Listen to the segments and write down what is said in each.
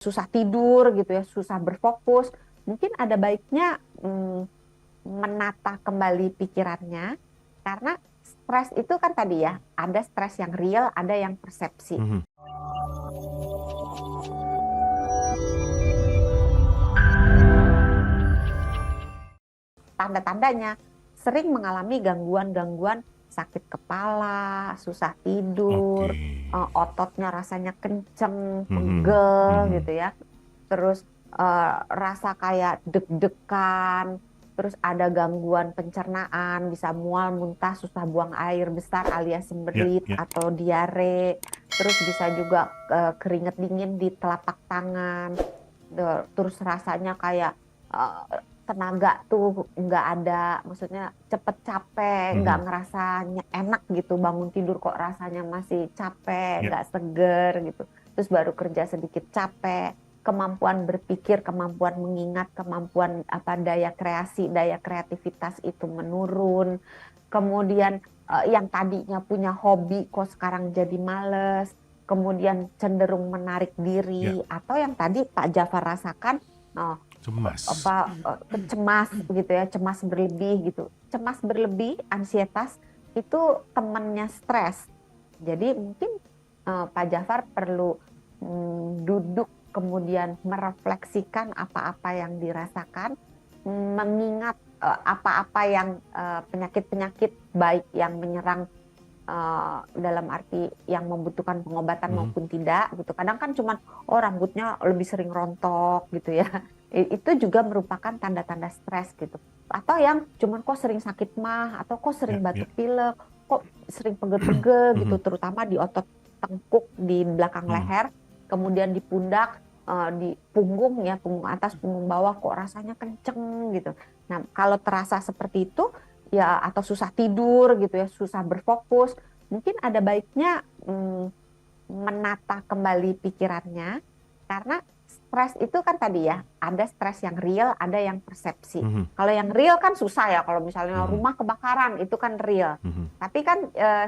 susah tidur gitu ya, susah berfokus, mungkin ada baiknya menata kembali pikirannya, karena stres itu kan tadi ya, ada stres yang real, ada yang persepsi. Mhm. Tanda-tandanya sering mengalami gangguan-gangguan sakit kepala, susah tidur, Oke. ototnya rasanya kenceng, Mhm, pegel mhm. gitu ya. Terus rasa kayak deg-degan, terus ada gangguan pencernaan, bisa mual, muntah, susah buang air besar alias Ya, sembelit ya. atau diare. Terus bisa juga keringat dingin di telapak tangan. Terus rasanya kayak tenaga tuh nggak ada, maksudnya cepet capek, nggak Mhm. ngerasanya enak gitu, bangun tidur kok rasanya masih capek, Ya. nggak seger gitu. Terus baru kerja sedikit capek, kemampuan berpikir, kemampuan mengingat, kemampuan apa daya kreasi, daya kreativitas itu menurun. Kemudian yang tadinya punya hobi kok sekarang jadi males, kemudian cenderung menarik Ya. diri, atau yang tadi Pak Jafar rasakan, oh, Cemas. apa cemas gitu ya, cemas berlebih gitu. Cemas berlebih, ansietas itu temannya stres. Jadi mungkin Pak Jafar perlu duduk kemudian merefleksikan apa-apa yang dirasakan, mengingat apa-apa yang penyakit-penyakit baik yang menyerang, dalam arti yang membutuhkan pengobatan Mhm. maupun tidak gitu. Kadang kan cuman rambutnya lebih sering rontok gitu ya. Itu juga merupakan tanda-tanda stres gitu. Atau yang cuman kok sering sakit mah, atau kok Ya, sering ya. batuk pilek, kok sering pegel-pegel gitu, Mhm, terutama di otot tengkuk di belakang mhm. leher, kemudian di pundak, di punggung ya, punggung atas, punggung bawah kok rasanya kenceng gitu. Nah, kalau terasa seperti itu ya, atau susah tidur gitu ya, susah berfokus, mungkin ada baiknya menata kembali pikirannya, karena stres itu kan tadi ya, ada stres yang real, ada yang persepsi. Mhm, Kalau yang real kan susah ya, kalau misalnya mhm, rumah kebakaran itu kan real. mhm. Tapi kan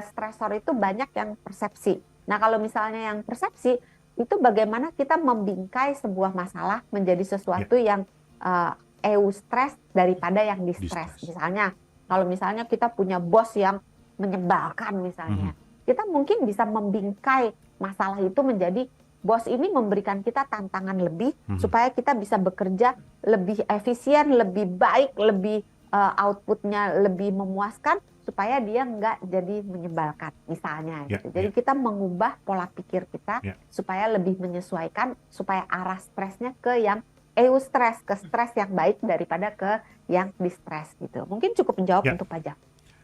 stresor itu banyak yang persepsi. Nah, kalau misalnya yang persepsi itu bagaimana kita membingkai sebuah masalah menjadi Ya, sesuatu yang eh, eustress daripada yang distres. distress. Misalnya, kalau misalnya kita punya bos yang menyebalkan Mhm, misalnya, kita mungkin bisa membingkai masalah itu menjadi bos ini memberikan kita tantangan lebih mhm. supaya kita bisa bekerja lebih efisien, lebih baik, lebih outputnya lebih memuaskan supaya dia nggak jadi menyebalkan misalnya Ya, gitu. Jadi ya, kita mengubah pola pikir kita ya. supaya lebih menyesuaikan, supaya arah stresnya ke yang eustress, ke stres yang baik daripada ke yang distres gitu. Mungkin cukup menjawab Ya. untuk pajak.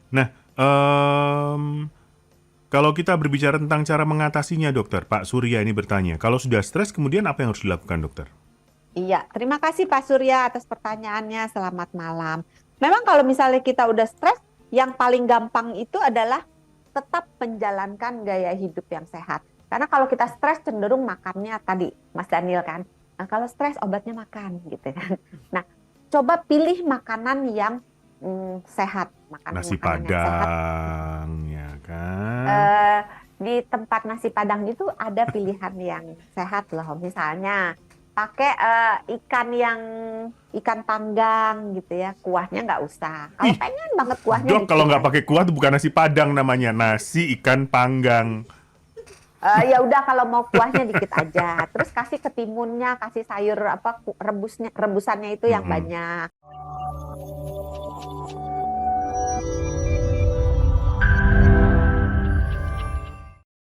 Nah, kalau kita berbicara tentang cara mengatasinya, dokter, Pak Surya ini bertanya, kalau sudah stres, kemudian apa yang harus dilakukan, dokter? Iya, terima kasih Pak Surya atas pertanyaannya. Selamat malam. Memang kalau misalnya kita udah stres, yang paling gampang itu adalah tetap menjalankan gaya hidup yang sehat. Karena kalau kita stres cenderung makannya tadi, Mas Daniel kan. Nah, kalau stres obatnya makan gitu kan. Nah, coba pilih makanan yang sehat, Nasi makanan-makanan yang sehat. Padang, ya kan? eh, di tempat nasi Padang itu ada pilihan yang sehat loh. Misalnya pakai ikan yang ikan panggang gitu ya, kuahnya nggak usah. Kalau Ih, pengen banget kuahnya dok, kalau dikit nggak pakai aja. kuah itu bukan nasi Padang namanya, nasi ikan panggang. Ya udah kalau mau kuahnya dikit aja. Terus kasih ketimunnya, kasih sayur apa rebusnya, rebusannya itu yang Mm-mm. banyak.